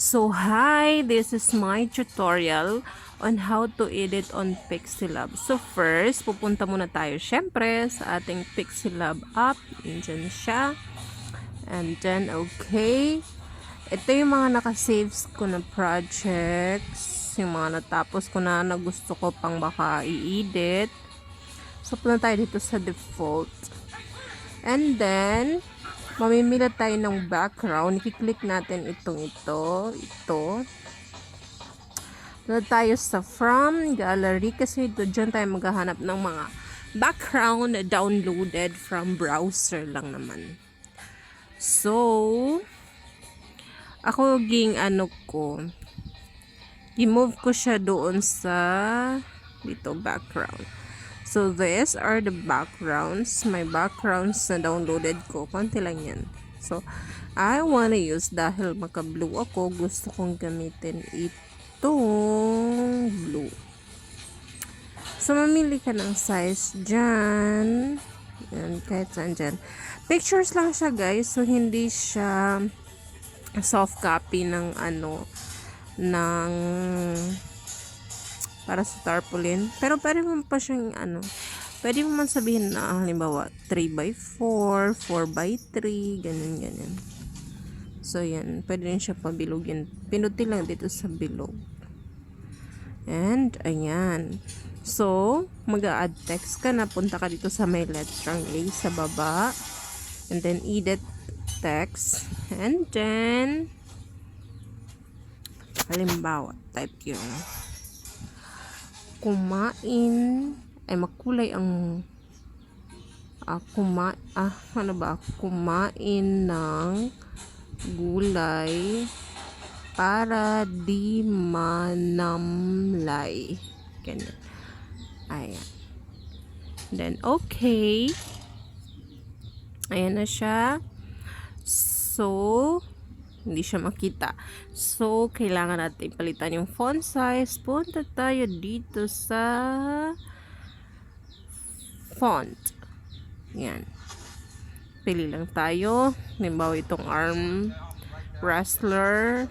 So hi, this is my tutorial on how to edit on Pixilab. So first, pupunta muna tayo syempre sa ating Pixilab app. Diyan siya. And then, okay. Ito yung mga nakasaves ko na projects. Yung mga natapos ko na gusto ko pang baka i-edit. So punta tayo dito sa default. And then, mamimila tayo ng background. I-click natin ito. Punta tayo sa from gallery kasi dyan tayo maghahanap ng mga background na downloaded from browser lang naman. So, ako i-move ko siya doon sa dito background. So, these are the backgrounds. My backgrounds na downloaded ko. Konti lang yan. So, I wanna use, dahil maka-blue ako, gusto kong gamitin itong blue. So, mamili ka ng size dyan. Yan, kahit saan dyan. Pictures lang siya, guys. So, hindi siya soft copy ng para sa tarpaulin. Pero pwede mo pa siyang pwede mo man sabihin na halimbawa 3x4, 4x3, ganyan. So yan, pwede rin siya pabilugin. Pinutin lang dito sa bilog. And ayan. So, mag-a-add text ka na, punta ka dito sa may letrang A sa baba. And then edit text. And then halimbawa, type yung makulay ang kumain ng gulay para di manamlay. Ganyan. Ayan. Then, okay. Ayan na siya. So, hindi siya makita. So, kailangan natin palitan yung font size. Punta tayo dito sa font. Yan. Pili lang tayo. Halimbawa itong arm wrestler.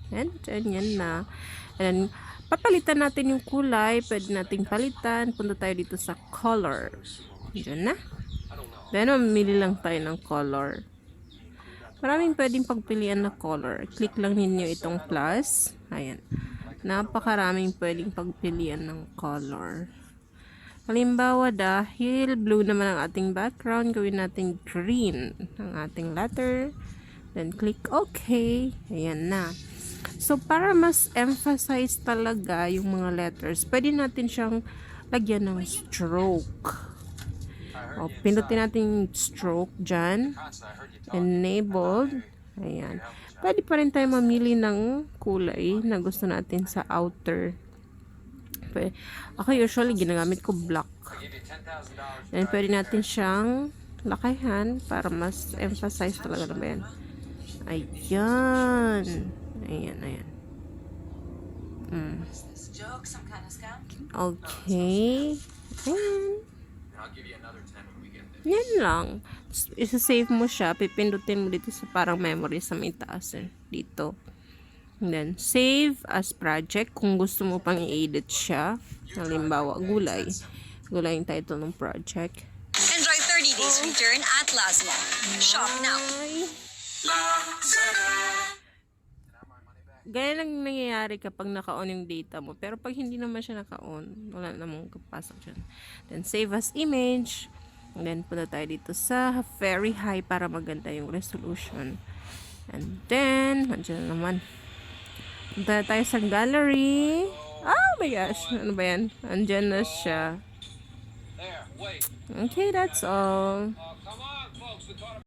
And yan na. And then, papalitan natin yung kulay. Pwede nating palitan. Punta tayo dito sa color. Diyan na. Then, mamili lang tayo ng color. Maraming pwedeng pagpilian na color. Click lang ninyo itong plus. Ayan. Napakaraming pwedeng pagpilian ng color. Halimbawa, dahil blue naman ang ating background, gawin natin green ang ating letter. Then, click OK. Ayan na. So, para mas emphasize talaga yung mga letters, pwede natin siyang lagyan ng stroke. O, pindutin natin stroke dyan. Enabled. Ayan. Pwede pa rin tayo mamili ng kulay na gusto natin sa outer. Ako usually ginagamit ko black. And pwede natin siyang lakayan para mas emphasize talaga na ba yan. Ayan. Ayan. Okay. Ayan. Yan lang. Isa-save mo siya. Pipindutin mo dito sa parang memory sa may taas. Dito. And then, save as project. Kung gusto mo pang i-edit siya. Halimbawa, gulay. Gulay yung title ng project. Enjoy 30 days return at Lazlo. Shop now. Gaya lang nangyayari kapag naka-on yung data mo. Pero pag hindi naman siya naka-on, wala namang kapasok dyan. Then, save as image. And then, punta tayo dito sa very high para maganda yung resolution. And then, andyan naman. Punta tayo sa gallery. Oh my gosh. Ano ba yan? Andyan na siya. Okay, that's all.